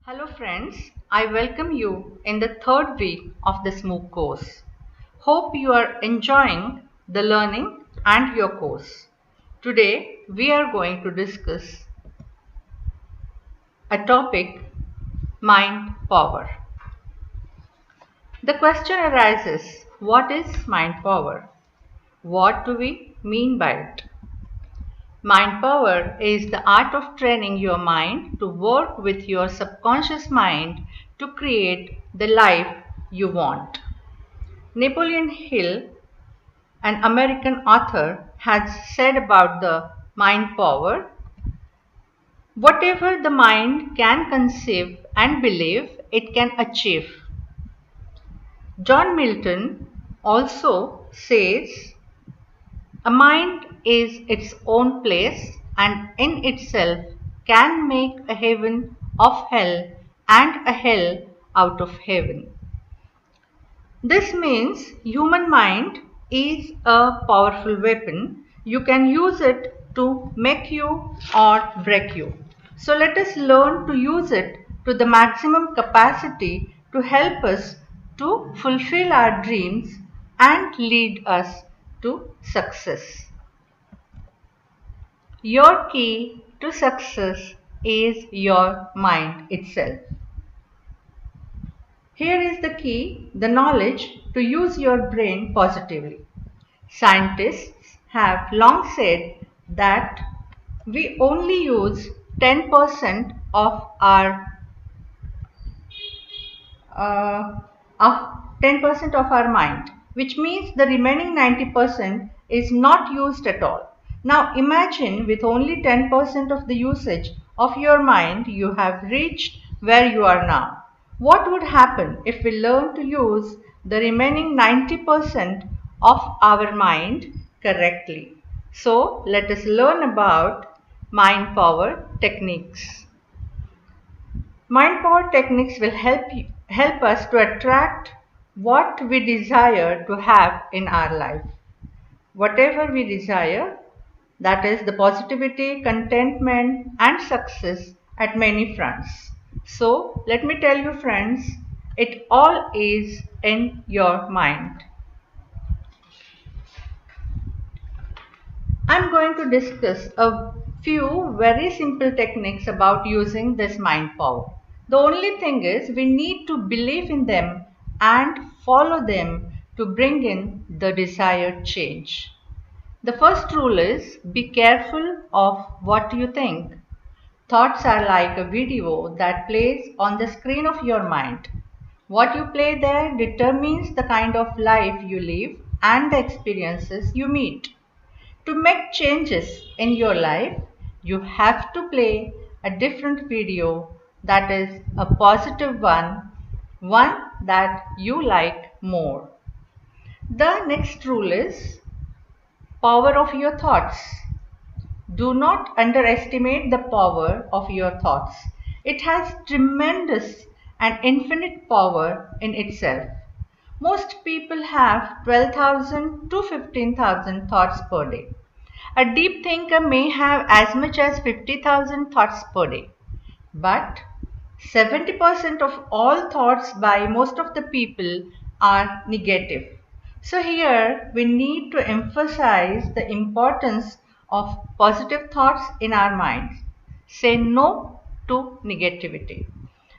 Hello friends, I welcome you in the third week of this MOOC course. Hope you are enjoying the learning and your course. Today we are going to discuss a topic, mind power. The question arises, what is mind power? What do we mean by it? Mind power is the art of training your mind to work with your subconscious mind to create the life you want. Napoleon Hill, an American author, has said about the mind power, whatever the mind can conceive and believe, it can achieve. John Milton also says, a mind is its own place and in itself can make a heaven of hell and a hell out of heaven. This means human mind is a powerful weapon. You can use it to make you or break you. So let us learn to use it to the maximum capacity to help us to fulfill our dreams and lead us to success. Your key to success is your mind itself. Here is the key, the knowledge to use your brain positively. Scientists have long said that we only use 10% uh, of 10% of our mind, which means the remaining 90% is not used at all. Now imagine with only 10% of the usage of your mind, you have reached where you are now. What would happen if we learn to use the remaining 90% of our mind correctly? So let us learn about mind power techniques. Mind power techniques will help us to attract what we desire to have in our life. Whatever we desire, that is the positivity, contentment and success at many fronts. So let me tell you friends, it all is in your mind. I'm going to discuss a few very simple techniques about using this mind power. The only thing is we need to believe in them and follow them to bring in the desired change. The first rule is be careful of what you think. Thoughts are like a video that plays on the screen of your mind. What you play there determines the kind of life you live and the experiences you meet. To make changes in your life, you have to play a different video that is a positive one that you like more. The next rule is power of your thoughts. Do not underestimate the power of your thoughts. It has tremendous and infinite power in itself. Most people have 12,000 to 15,000 thoughts per day. A deep thinker may have as much as 50,000 thoughts per day. But 70% of all thoughts by most of the people are negative. So here we need to emphasize the importance of positive thoughts in our minds. Say no to negativity.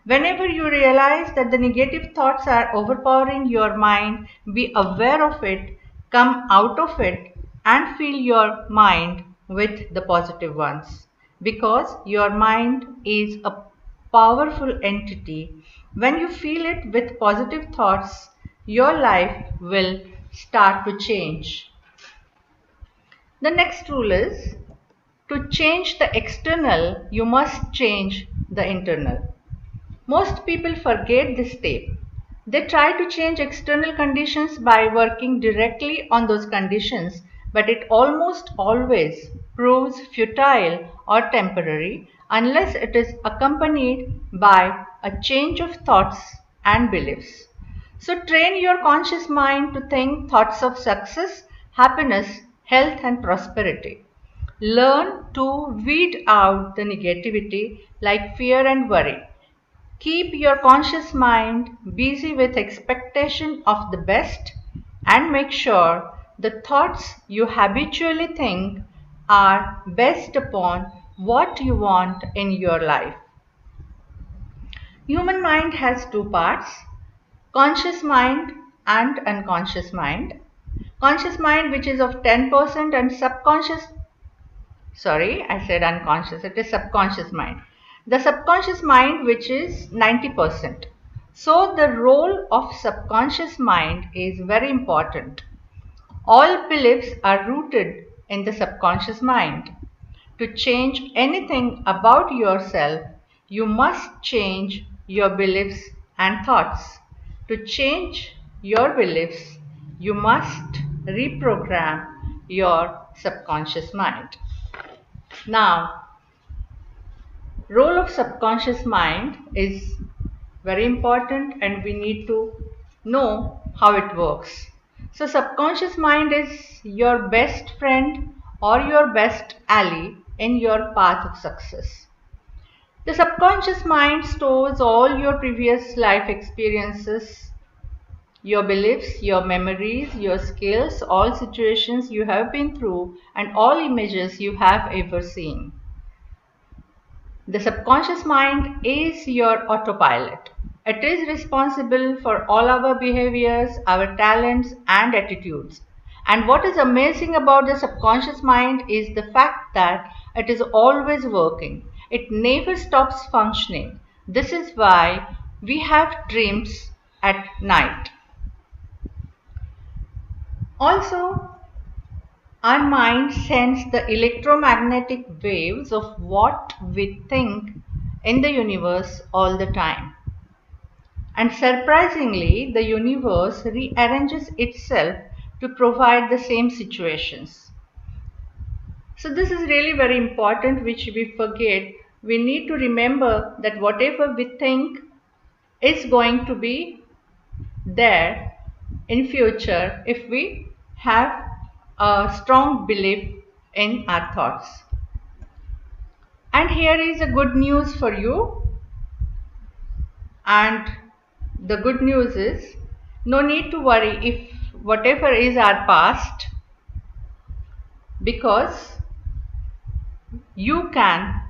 Whenever you realize that the negative thoughts are overpowering your mind, be aware of it, come out of it and fill your mind with the positive ones. Because your mind is a powerful entity. When you fill it with positive thoughts, your life will start to change. The next rule is to change the external, you must change the internal. Most people forget this step. They try to change external conditions by working directly on those conditions, but it almost always proves futile or temporary unless it is accompanied by a change of thoughts and beliefs. So train your conscious mind to think thoughts of success, happiness, health and prosperity. Learn to weed out the negativity like fear and worry. Keep your conscious mind busy with expectation of the best and make sure the thoughts you habitually think are based upon what you want in your life. Human mind has two parts, conscious mind and unconscious mind. Conscious mind, which is of 10%, and I said unconscious, it is subconscious mind. The subconscious mind, which is 90%. So the role of subconscious mind is very important. All beliefs are rooted in the subconscious mind. To change anything about yourself, you must change your beliefs and thoughts. To change your beliefs, you must reprogram your subconscious mind. Now, role of subconscious mind is very important and we need to know how it works. So subconscious mind is your best friend or your best ally in your path of success. The subconscious mind stores all your previous life experiences, your beliefs, your memories, your skills, all situations you have been through, and all images you have ever seen. The subconscious mind is your autopilot. It is responsible for all our behaviors, our talents, and attitudes. And what is amazing about the subconscious mind is the fact that it is always working. It never stops functioning. This is why we have dreams at night. Also, our mind sends the electromagnetic waves of what we think in the universe all the time. And surprisingly, the universe rearranges itself to provide the same situations. So this is really very important, which we forget. We need to remember that whatever we think is going to be there in future if we have a strong belief in our thoughts. And here is a good news for you. And the good news is no need to worry if whatever is our past, because you can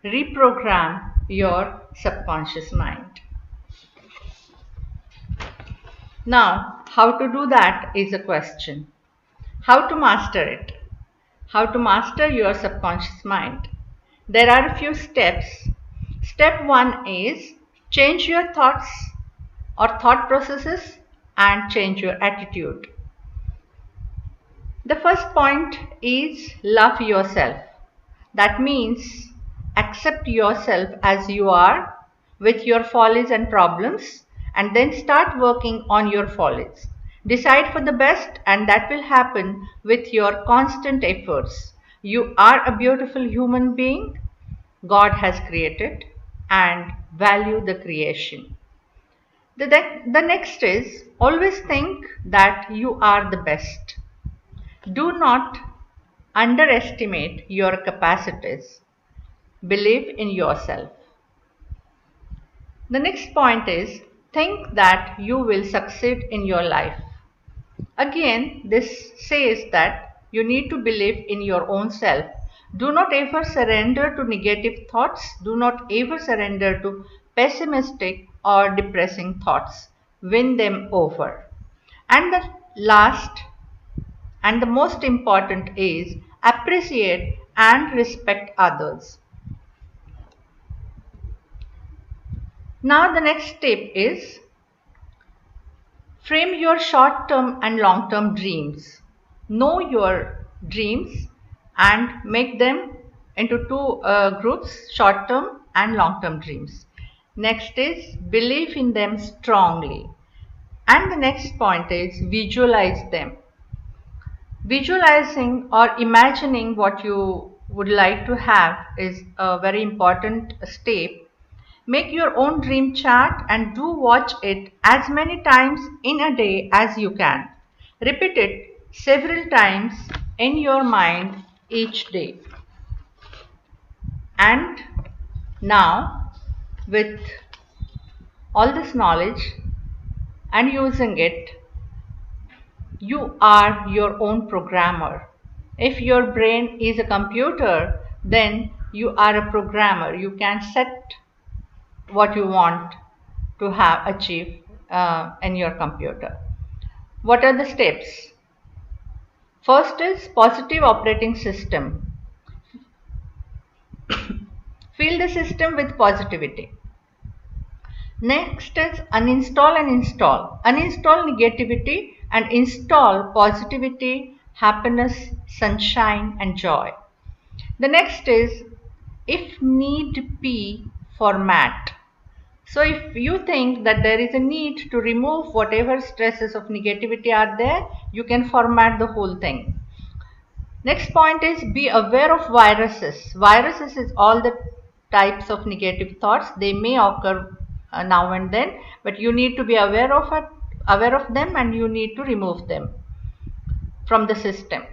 reprogram your subconscious mind. Now, how to do that is a question. How to master it? How to master your subconscious mind? There are a few steps. Step 1 is change your thoughts or thought processes and change your attitude. The first point is love yourself. That means accept yourself as you are with your follies and problems, and then start working on your follies. Decide for the best, and that will happen with your constant efforts. You are a beautiful human being God has created, and value the creation. The next is always think that you are the best. Do not underestimate your capacities. Believe in yourself. The next point is think that you will succeed in your life. Again, this says that you need to believe in your own self. Do not ever surrender to negative thoughts. Do not ever surrender to pessimistic or depressing thoughts. Win them over. And the last and the most important is appreciate and respect others. Now the next step is frame your short-term and long-term dreams. Know your dreams and make them into two groups, short-term and long-term dreams. Next is believe in them strongly. And the next point is visualize them. Visualizing or imagining what you would like to have is a very important step. Make your own dream chart and do watch it as many times in a day as you can. Repeat it several times in your mind each day. And now, with all this knowledge and using it, you are your own programmer. If your brain is a computer, then you are a programmer. You can set what you want to have achieve in your computer. What are the steps? First is positive operating system. Fill the system with positivity. Next is uninstall and install. Uninstall negativity and install positivity, happiness, sunshine and joy. The next is if need be, format. So if you think that there is a need to remove whatever stresses of negativity are there, you can format the whole thing. Next point is be aware of viruses. Viruses is all the types of negative thoughts. They may occur now and then, but you need to be aware of them, and you need to remove them from the system.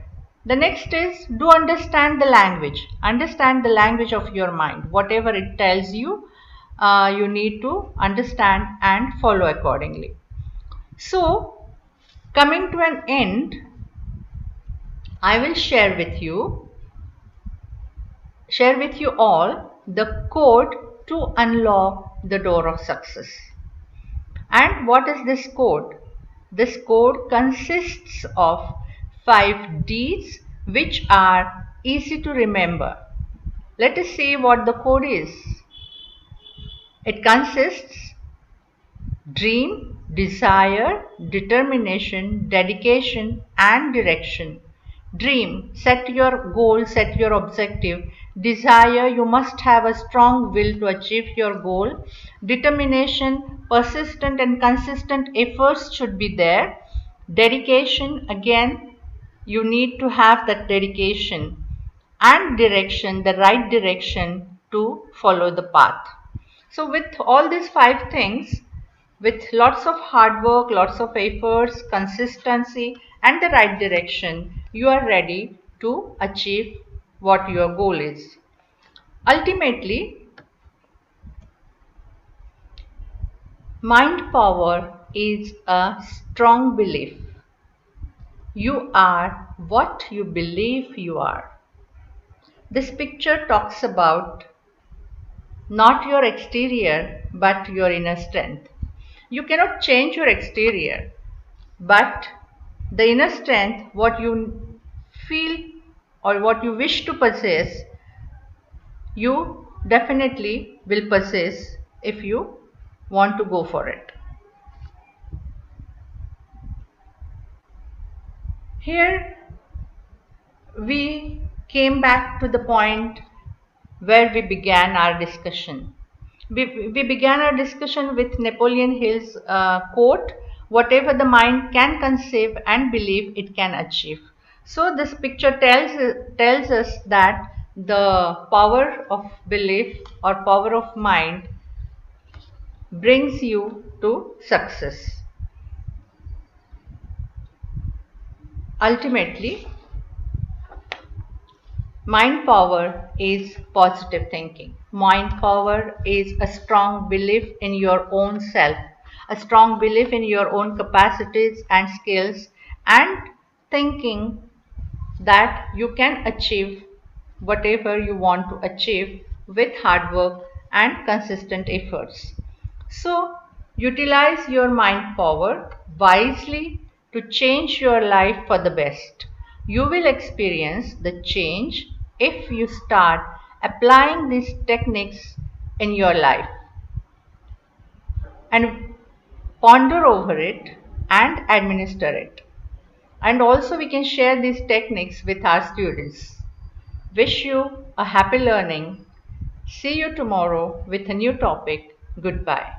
The next is do understand the language. Understand the language of your mind. Whatever it tells you, you need to understand and follow accordingly. So, coming to an end, I will share with you all the code to unlock the door of success. And what is this code? This code consists of 5 Ds which are easy to remember. Let us see what the code is. It consists dream, desire, determination, dedication and direction. Dream, set your goal, set your objective. Desire, you must have a strong will to achieve your goal. Determination, persistent and consistent efforts should be there. Dedication, again, you need to have that dedication. And direction, the right direction to follow the path. So with all these 5 things, with lots of hard work, lots of efforts, consistency and the right direction, you are ready to achieve what your goal is. Ultimately, mind power is a strong belief. You are what you believe you are. This picture talks about not your exterior but your inner strength. You cannot change your exterior, but the inner strength, what you feel or what you wish to possess, you definitely will possess if you want to go for it. Here we came back to the point where we began our discussion. We began our discussion with Napoleon Hill's quote, whatever the mind can conceive and believe it can achieve. So this picture tells us that the power of belief or power of mind brings you to success. Ultimately, mind power is positive thinking. Mind power is a strong belief in your own self, a strong belief in your own capacities and skills, and thinking that you can achieve whatever you want to achieve with hard work and consistent efforts. So, utilize your mind power wisely to change your life for the best. You will experience the change if you start applying these techniques in your life and ponder over it and administer it. And also we can share these techniques with our students. Wish you a happy learning. See you tomorrow with a new topic. Goodbye.